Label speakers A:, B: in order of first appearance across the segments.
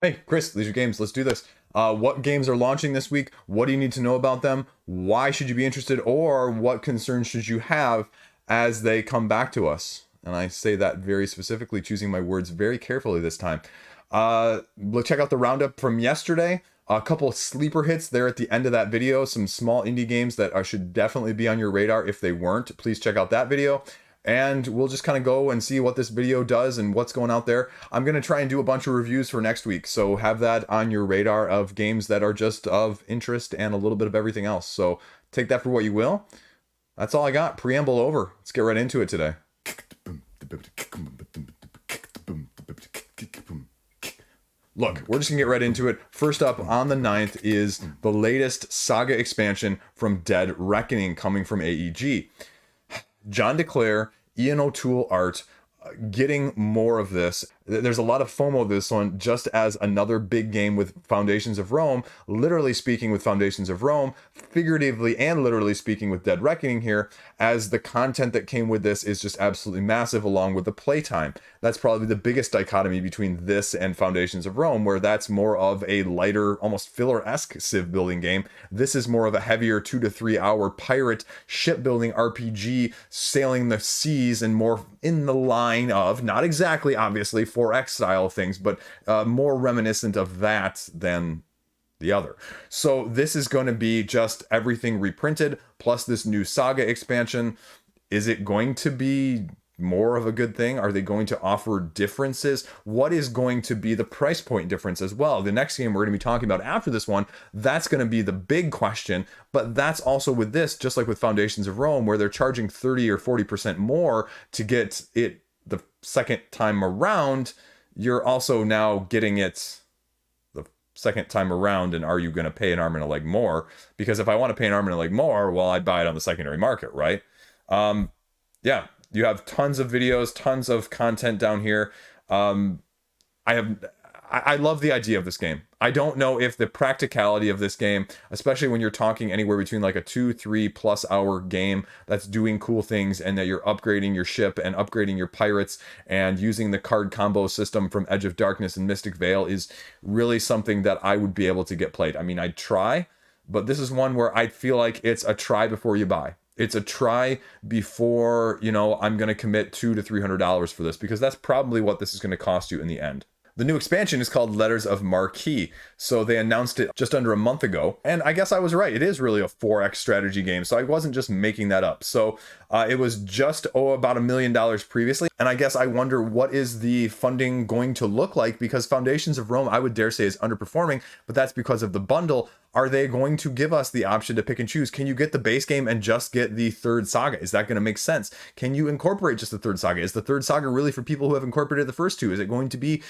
A: Hey, Chris, Leisure Games, let's do this. What games are launching this week? What do you need to know about them? Why should you be interested? Or what concerns should you have as they come back to us? And I say that very specifically, choosing my words very carefully this time. Let's check out the roundup from yesterday. A couple of sleeper hits there at the end of that video. Some small indie games that should definitely be on your radar. If they weren't, please check out that video. And we'll just kind of go and see what this video does and what's going out there. I'm going to try and do a bunch of reviews for next week, so have that on your radar of games that are just of interest and a little bit of everything else. So take that for what you will. That's all I got. Preamble over. Let's get right into it today. Look, we're just going to get right into it. First up on the 9th is the latest Saga expansion from Dead Reckoning coming from AEG. John DeClaire, Ian O'Toole art, getting more of this. There's a lot of FOMO this one, just as another big game with Foundations of Rome, literally speaking with Foundations of Rome, figuratively and literally speaking with Dead Reckoning here, as the content that came with this is just absolutely massive, along with the playtime. That's probably the biggest dichotomy between this and Foundations of Rome, where that's more of a lighter, almost filler-esque civ building game. This is more of a heavier 2 to 3 hour pirate shipbuilding RPG, sailing the seas, and more in the line of, not exactly obviously 4X style things, but more reminiscent of that than the other. So this is going to be just everything reprinted, plus this new Saga expansion. Is it going to be more of a good thing? Are they going to offer differences? What is going to be the price point difference as well? The next game we're going to be talking about after this one, that's going to be the big question. But that's also with this, just like with Foundations of Rome, where they're charging 30 or 40% more to get it the second time around. You're also now getting it the second time around, and are you going to pay an arm and a leg more? Because if I want to pay an arm and a leg more, well, I'd buy it on the secondary market, right? Yeah, you have tons of videos, tons of content down here. I love the idea of this game. I don't know if the practicality of this game, especially when you're talking anywhere between like a 2-3+ hour game that's doing cool things, and that you're upgrading your ship and upgrading your pirates and using the card combo system from Edge of Darkness and Mystic Vale, is really something that I would be able to get played. I mean, I'd try, but this is one where I feel like it's a try before you buy. It's a try before, I'm going to commit $200 to $300 for this, because that's probably what this is going to cost you in the end. The new expansion is called Letters of Marquis. So they announced it just under a month ago. And I guess I was right. It is really a 4X strategy game. So I wasn't just making that up. So it was just, about $1 million previously. And I guess I wonder, what is the funding going to look like? Because Foundations of Rome, I would dare say, is underperforming, but that's because of the bundle. Are they going to give us the option to pick and choose? Can you get the base game and just get the third saga? Is that going to make sense? Can you incorporate just the third saga? Is the third saga really for people who have incorporated the first two? Is it going to be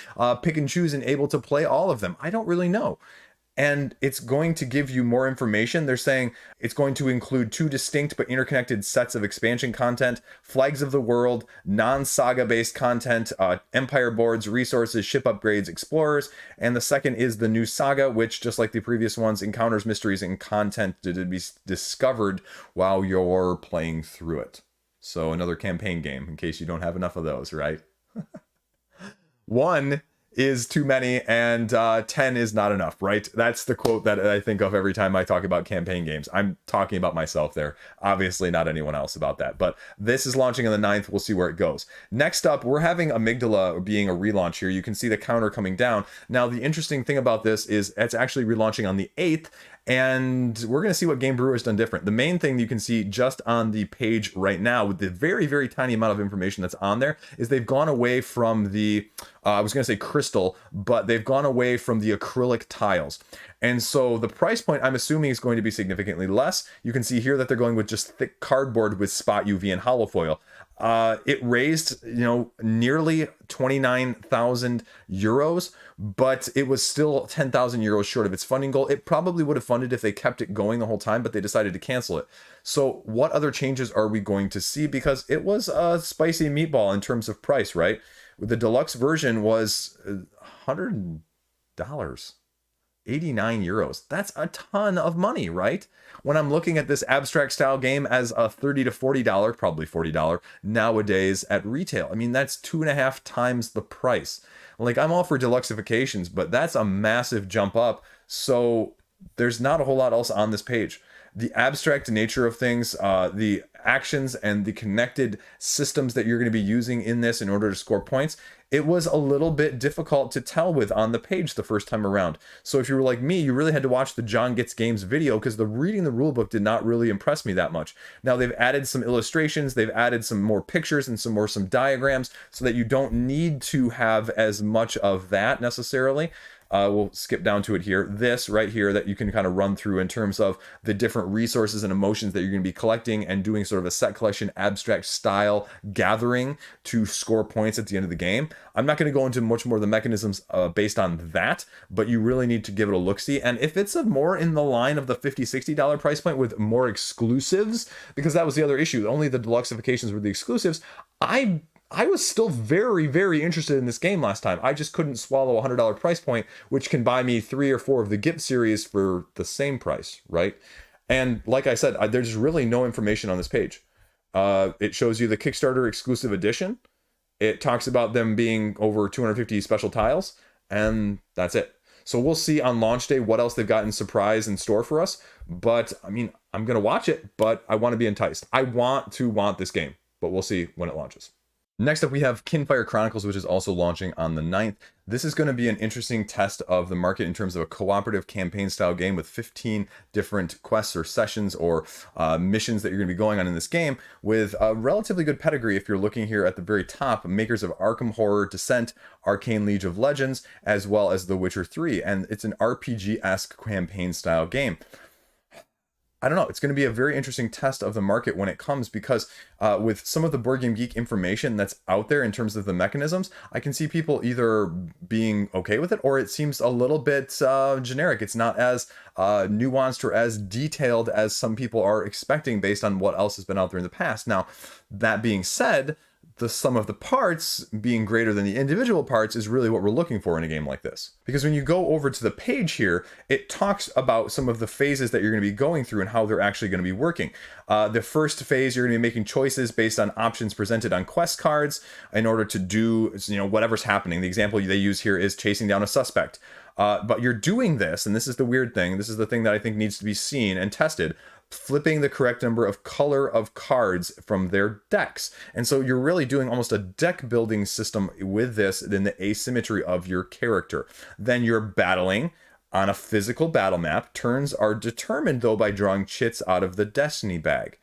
A: pick and choose and able to play all of them? I don't really know. And it's going to give you more information. They're saying it's going to include 2 distinct but interconnected sets of expansion content: Flags of the World, non-saga based content, empire boards, resources, ship upgrades, explorers. And the second is the new saga, which, just like the previous ones, encounters, mysteries, and content to be discovered while you're playing through it. So another campaign game, in case you don't have enough of those, right? 1 is too many, and 10 is not enough, right? That's the quote that I think of every time I talk about campaign games. I'm talking about myself there, obviously not anyone else about that. But this is launching on the 9th. We'll see where it goes. Next up, we're having Amygdala being a relaunch here. You can see the counter coming down. Now, the interesting thing about this is it's actually relaunching on the 8th, and we're going to see what Game Brewer has done different. The main thing you can see just on the page right now, with the very, very tiny amount of information that's on there, is they've gone away from the, I was going to say crystal, but they've gone away from the acrylic tiles. And so the price point, I'm assuming, is going to be significantly less. You can see here that they're going with just thick cardboard with spot UV and hollow foil. It raised, nearly 29,000 euros, but it was still 10,000 euros short of its funding goal. It probably would have funded if they kept it going the whole time, but they decided to cancel it. So what other changes are we going to see? Because it was a spicy meatball in terms of price, right? The deluxe version was $100. 89 euros. That's a ton of money, right? When I'm looking at this abstract style game as a $30 to $40, probably $40 nowadays at retail. I mean, that's 2.5 times the price. Like, I'm all for deluxifications, but that's a massive jump up. So there's not a whole lot else on this page. The abstract nature of things, the actions and the connected systems that you're going to be using in this in order to score points, it was a little bit difficult to tell with on the page the first time around. So if you were like me, you really had to watch the John Gets Games video, because the reading the rulebook did not really impress me that much. Now they've added some illustrations, they've added some more pictures and some diagrams, so that you don't need to have as much of that necessarily. We'll skip down to it here. This right here that you can kind of run through in terms of the different resources and emotions that you're going to be collecting and doing sort of a set collection abstract style gathering to score points at the end of the game. I'm not going to go into much more of the mechanisms based on that, but you really need to give it a look-see. And if it's more in the line of the $50, $60 price point with more exclusives, because that was the other issue, only the deluxifications were the exclusives, I was still very, very interested in this game last time. I just couldn't swallow a $100 price point, which can buy me 3 or 4 of the GIP series for the same price, right? And like I said, there's really no information on this page. It shows you the Kickstarter exclusive edition. It talks about them being over 250 special tiles, and that's it. So we'll see on launch day what else they've got in surprise in store for us. But I mean, I'm going to watch it, but I want to be enticed. I want this game, but we'll see when it launches. Next up, we have Kinfire Chronicles, which is also launching on the 9th. This is going to be an interesting test of the market in terms of a cooperative campaign-style game with 15 different quests or sessions or missions that you're going to be going on in this game, with a relatively good pedigree if you're looking here at the very top, makers of Arkham Horror, Descent, Arcane Liege of Legends, as well as The Witcher 3, and it's an RPG-esque campaign-style game. I don't know, it's going to be a very interesting test of the market when it comes, because with some of the Board Game Geek information that's out there in terms of the mechanisms, I can see people either being okay with it, or it seems a little bit generic. It's not as nuanced or as detailed as some people are expecting based on what else has been out there in the past. Now, that being said, the sum of the parts being greater than the individual parts is really what we're looking for in a game like this. Because when you go over to the page here, it talks about some of the phases that you're going to be going through and how they're actually going to be working. The first phase, you're going to be making choices based on options presented on quest cards in order to do, whatever's happening. The example they use here is chasing down a suspect. But you're doing this, and this is the weird thing, this is the thing that I think needs to be seen and tested, flipping the correct number of color of cards from their decks. And so you're really doing almost a deck building system with this in the asymmetry of your character. Then you're battling on a physical battle map. Turns are determined, though, by drawing chits out of the Destiny bag.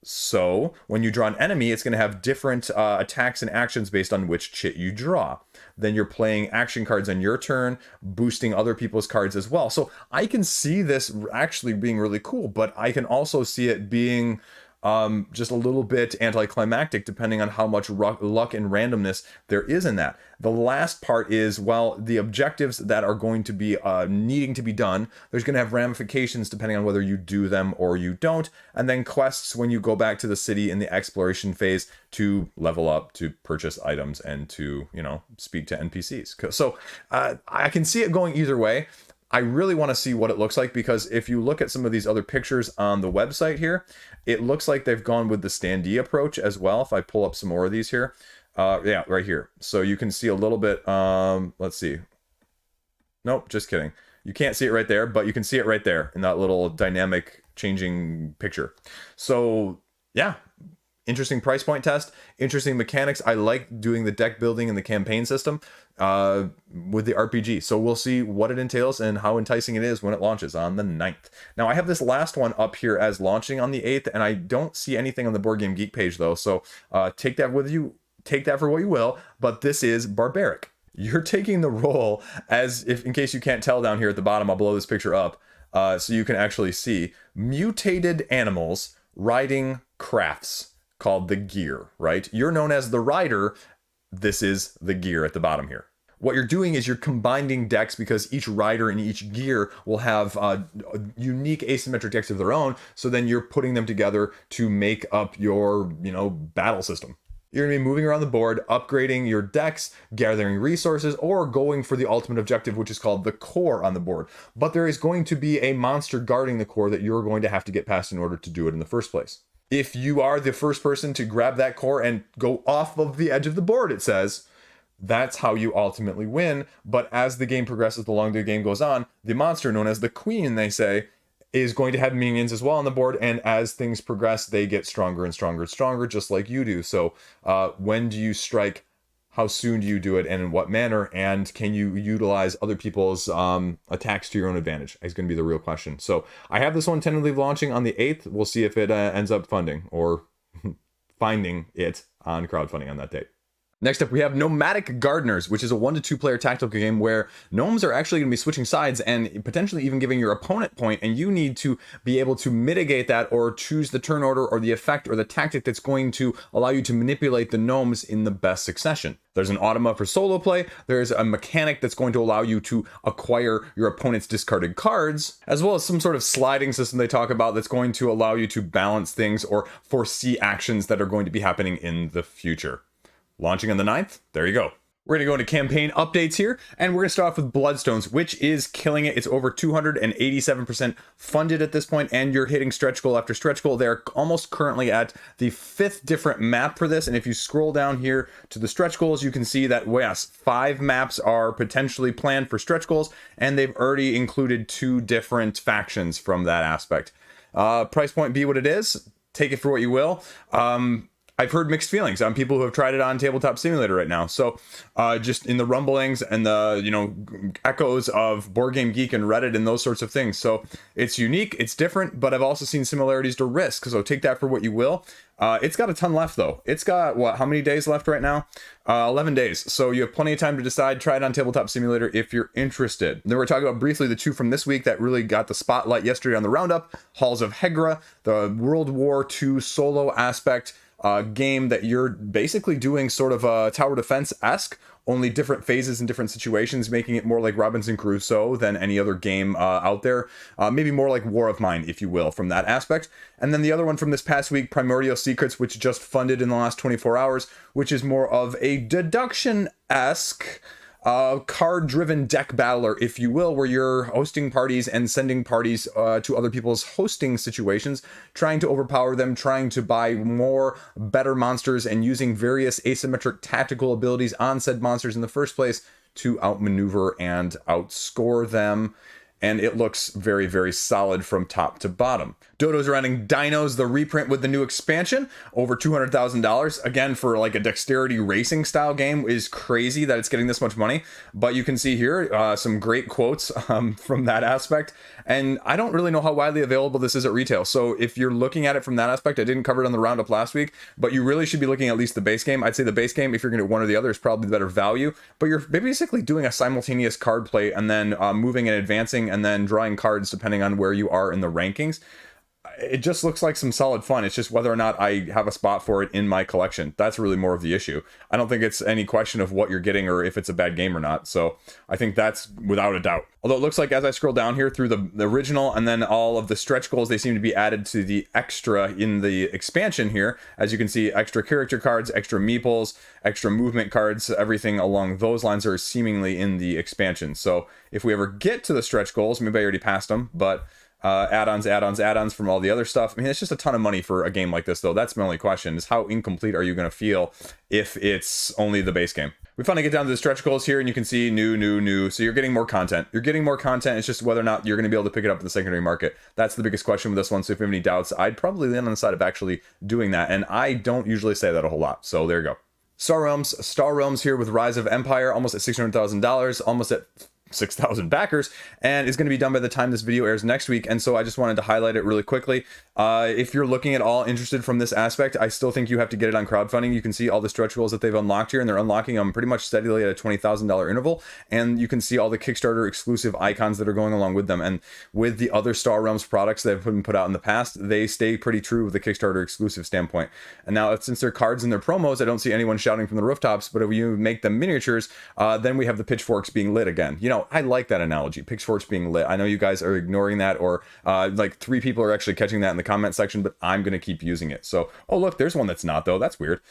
A: So when you draw an enemy, it's going to have different attacks and actions based on which chit you draw. Then you're playing action cards on your turn, boosting other people's cards as well. So I can see this actually being really cool, but I can also see it being just a little bit anticlimactic depending on how much luck and randomness there is in that. The last part is, well, the objectives that are going to be needing to be done, there's going to have ramifications depending on whether you do them or you don't. And then quests when you go back to the city in the exploration phase to level up, to purchase items, and to, speak to NPCs. So I can see it going either way. I really want to see what it looks like, because if you look at some of these other pictures on the website here, it looks like they've gone with the standee approach as well. If I pull up some more of these here, yeah, right here. So you can see a little bit, let's see. Nope, just kidding. You can't see it right there, but you can see it right there in that little dynamic changing picture. So yeah, interesting price point test, interesting mechanics. I like doing the deck building and the campaign system with the RPG. So we'll see what it entails and how enticing it is when it launches on the 9th. Now I have this last one up here as launching on the 8th, and I don't see anything on the Board Game Geek page though. So take that with you, take that for what you will, but this is Barbaric. You're taking the role as, if in case you can't tell down here at the bottom, I'll blow this picture up so you can actually see mutated animals riding crafts called the gear, right? You're known as the rider. This is the gear at the bottom here. What you're doing is you're combining decks, because each rider and each gear will have unique asymmetric decks of their own. So then you're putting them together to make up your, battle system. You're going to be moving around the board, upgrading your decks, gathering resources, or going for the ultimate objective, which is called the core on the board. But there is going to be a monster guarding the core that you're going to have to get past in order to do it in the first place. If you are the first person to grab that core and go off of the edge of the board, it says, That's how you ultimately win. But as the game progresses, the longer the game goes on, the monster known as the queen, they say, is going to have minions as well on the board, and as things progress, they get stronger and stronger and stronger, just like you do. So when do you strike? How soon do you do it, and in what manner? And can you utilize other people's attacks to your own advantage? Is going to be the real question. So I have this one tentatively launching on the 8th. We'll see if it ends up funding or finding it on crowdfunding on that date. Next up, we have Gnomadic Gardeners, which is a 1 to 2 player tactical game where gnomes are actually going to be switching sides and potentially even giving your opponent point, and you need to be able to mitigate that or choose the turn order or the effect or the tactic that's going to allow you to manipulate the gnomes in the best succession. There's an automa for solo play. There's a mechanic that's going to allow you to acquire your opponent's discarded cards, as well as some sort of sliding system they talk about that's going to allow you to balance things or foresee actions that are going to be happening in the future. Launching on the 9th, there you go. We're going to go into campaign updates here, and we're going to start off with Bloodstones, which is killing it. It's over 287% funded at this point, and you're hitting stretch goal after stretch goal. They're almost currently at the 5th different map for this, and if you scroll down here to the stretch goals, you can see that, yes, 5 maps are potentially planned for stretch goals, and they've already included 2 different factions from that aspect. Price point be what it is. Take it for what you will. I've heard mixed feelings on people who have tried it on Tabletop Simulator right now. So just in the rumblings and the, echoes of Board Game Geek and Reddit and those sorts of things. So it's unique, it's different, but I've also seen similarities to Risk. So take that for what you will. It's got a ton left though. It's got how many days left right now? 11 days. So you have plenty of time to decide. Try it on Tabletop Simulator if you're interested. Then we're talking about briefly the 2 from this week that really got the spotlight yesterday on the roundup. Halls of Hegra, the World War II solo aspect game that you're basically doing sort of a tower defense-esque, only different phases and different situations, making it more like Robinson Crusoe than any other game out there. Maybe more like War of Mine, if you will, from that aspect. And then the other one from this past week, Primordial Secrets, which just funded in the last 24 hours, which is more of a deduction-esque card-driven deck battler, if you will, where you're hosting parties and sending parties to other people's hosting situations, trying to overpower them, trying to buy more, better monsters, and using various asymmetric tactical abilities on said monsters in the first place to outmaneuver and outscore them. And it looks very, very solid from top to bottom. Dodos running Dinos, the reprint with the new expansion, over $200,000. Again, for like a dexterity racing style game, is crazy that it's getting this much money. But you can see here some great quotes from that aspect. And I don't really know how widely available this is at retail. So if you're looking at it from that aspect, I didn't cover it on the roundup last week, but you really should be looking at least the base game. I'd say the base game, if you're going to do one or the other, is probably the better value. But you're basically doing a simultaneous card play and then moving and advancing and then drawing cards depending on where you are in the rankings. It just looks like some solid fun. It's just whether or not I have a spot for it in my collection. That's really more of the issue. I don't think it's any question of what you're getting or if it's a bad game or not. So I think that's without a doubt. Although it looks like as I scroll down here through the original and then all of the stretch goals, they seem to be added to the extra in the expansion here. As you can see, extra character cards, extra meeples, extra movement cards, everything along those lines are seemingly in the expansion. So if we ever get to the stretch goals, maybe I already passed them, but add-ons from all the other stuff. I mean, it's just a ton of money for a game like this, though. That's my only question, is how incomplete are you going to feel if it's only the base game? We finally get down to the stretch goals here, and you can see new. So you're getting more content. It's just whether or not you're going to be able to pick it up in the secondary market. That's the biggest question with this one. So if you have any doubts, I'd probably land on the side of actually doing that. And I don't usually say that a whole lot. So there you go. Star Realms here with Rise of Empire, almost at $600,000, almost at 6,000 backers, and is going to be done by the time this video airs next week. And so I just wanted to highlight it really quickly. If you're looking at all interested from this aspect, I still think you have to get it on crowdfunding. You can see all the stretch goals that they've unlocked here, and they're unlocking them pretty much steadily at a $20,000 interval. And you can see all the Kickstarter exclusive icons that are going along with them. And with the other Star Realms products that have been put out in the past, they stay pretty true with the Kickstarter exclusive standpoint. And now, since they're cards and they're promos, I don't see anyone shouting from the rooftops. But if you make them miniatures, then we have the pitchforks being lit again. I like that analogy, pitchforks being lit. I know you guys are ignoring that, or like 3 people are actually catching that in the comment section, but I'm going to keep using it. So, oh look, there's one that's not though. That's weird.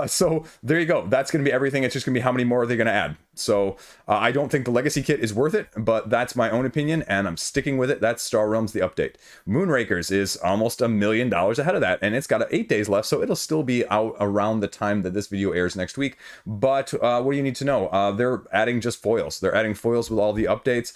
A: So there you go. That's going to be everything. It's just going to be how many more are they going to add? So I don't think the Legacy kit is worth it, but that's my own opinion, and I'm sticking with it. That's Star Realms, the update. Moonrakers is almost $1 million ahead of that, and it's got 8 days left, so it'll still be out around the time that this video airs next week. But what do you need to know? They're adding just foils. They're adding foils with all the updates.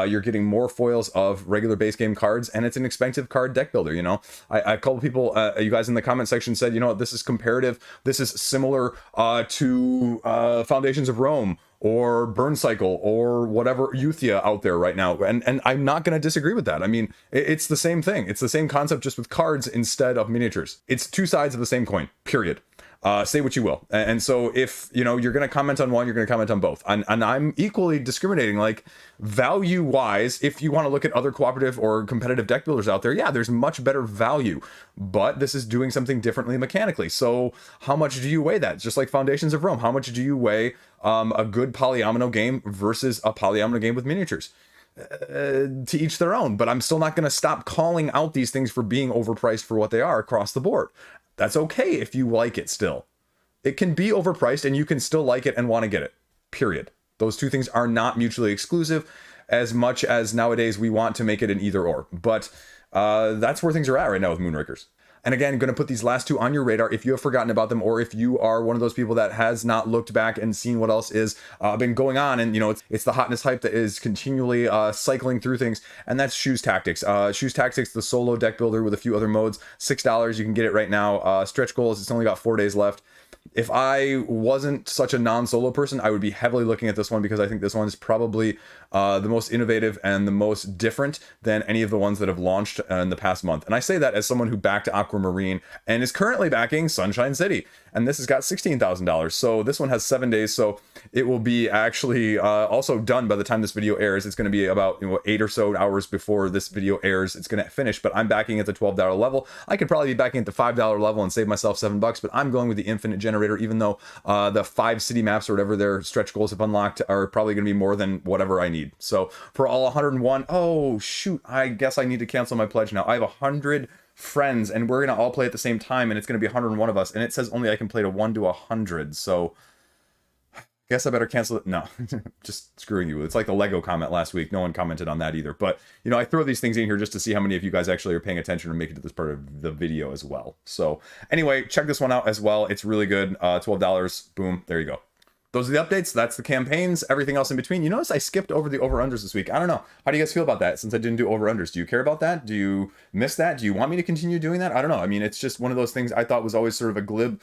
A: You're getting more foils of regular base game cards, and it's an expensive card deck builder, you know? A couple people, you guys in the comment section said, you know what, this is comparative. This is similar to Foundations of Rome, or Burn Cycle, or whatever Euthia out there right now. And I'm not going to disagree with that. I mean, it's the same thing. It's the same concept, just with cards instead of miniatures. It's two sides of the same coin, period. Say what you will. And so if, you know, you're going to comment on one, you're going to comment on both. And I'm equally discriminating, like, value-wise, if you want to look at other cooperative or competitive deck builders out there, yeah, there's much better value. But this is doing something differently mechanically. So how much do you weigh that? Just like Foundations of Rome, how much do you weigh a good polyomino game versus a polyomino game with miniatures? To each their own. But I'm still not going to stop calling out these things for being overpriced for what they are across the board. That's okay if you like it still. It can be overpriced and you can still like it and want to get it. Period. Those two things are not mutually exclusive, as much as nowadays we want to make it an either or. But that's where things are at right now with Moonrakers. And again, going to put these last two on your radar if you have forgotten about them, or if you are one of those people that has not looked back and seen what else is been going on. And, you know, it's the hotness hype that is continually cycling through things. And that's Shoes Tactics. Shoes Tactics, the solo deck builder with a few other modes, $6. You can get it right now. Stretch goals, it's only got 4 days left. If I wasn't such a non-solo person, I would be heavily looking at this one, because I think this one is probably the most innovative and the most different than any of the ones that have launched in the past month. And I say that as someone who backed Aquamarine and is currently backing Sunshine City. And this has got $16,000. So this one has 7 days. So it will be actually also done by the time this video airs. It's going to be about 8 or so hours before this video airs. It's going to finish, but I'm backing at the $12 level. I could probably be backing at the $5 level and save myself $7, but I'm going with the Infinite Generator, even though the 5 city maps or whatever their stretch goals have unlocked are probably going to be more than whatever I need. So for all 101, oh shoot, I guess I need to cancel my pledge now. I have 100 friends and we're going to all play at the same time, and it's going to be 101 of us, and it says only I can play to 1 to 100. So I guess I better cancel it. No, just screwing you. It's like the Lego comment last week. No one commented on that either. But, you know, I throw these things in here just to see how many of you guys actually are paying attention or make it to this part of the video as well. So anyway, check this one out as well. It's really good. $12. Boom. There you go. Those are the updates. That's the campaigns. Everything else in between. You notice I skipped over the over-unders this week. I don't know. How do you guys feel about that, since I didn't do over-unders? Do you care about that? Do you miss that? Do you want me to continue doing that? I don't know. I mean, it's just one of those things I thought was always sort of a glib,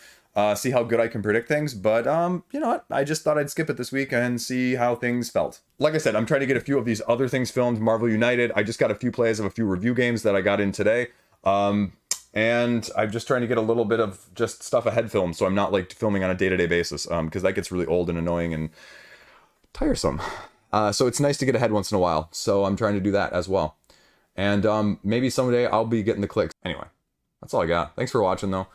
A: see how good I can predict things. But, you know what? I just thought I'd skip it this week and see how things felt. Like I said, I'm trying to get a few of these other things filmed. Marvel United. I just got a few plays of a few review games that I got in today. And I'm just trying to get a little bit of just stuff ahead filmed, so I'm not like filming on a day-to-day basis, because that gets really old and annoying and tiresome. So it's nice to get ahead once in a while. So I'm trying to do that as well. And maybe someday I'll be getting the clicks. Anyway, that's all I got. Thanks for watching, though.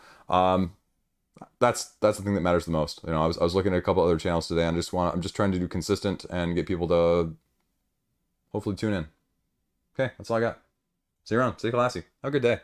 A: That's the thing that matters the most. You know, I was looking at a couple other channels today. I'm just trying to do consistent and get people to hopefully tune in. Okay, that's all I got. See you around. Stay classy. Have a good day.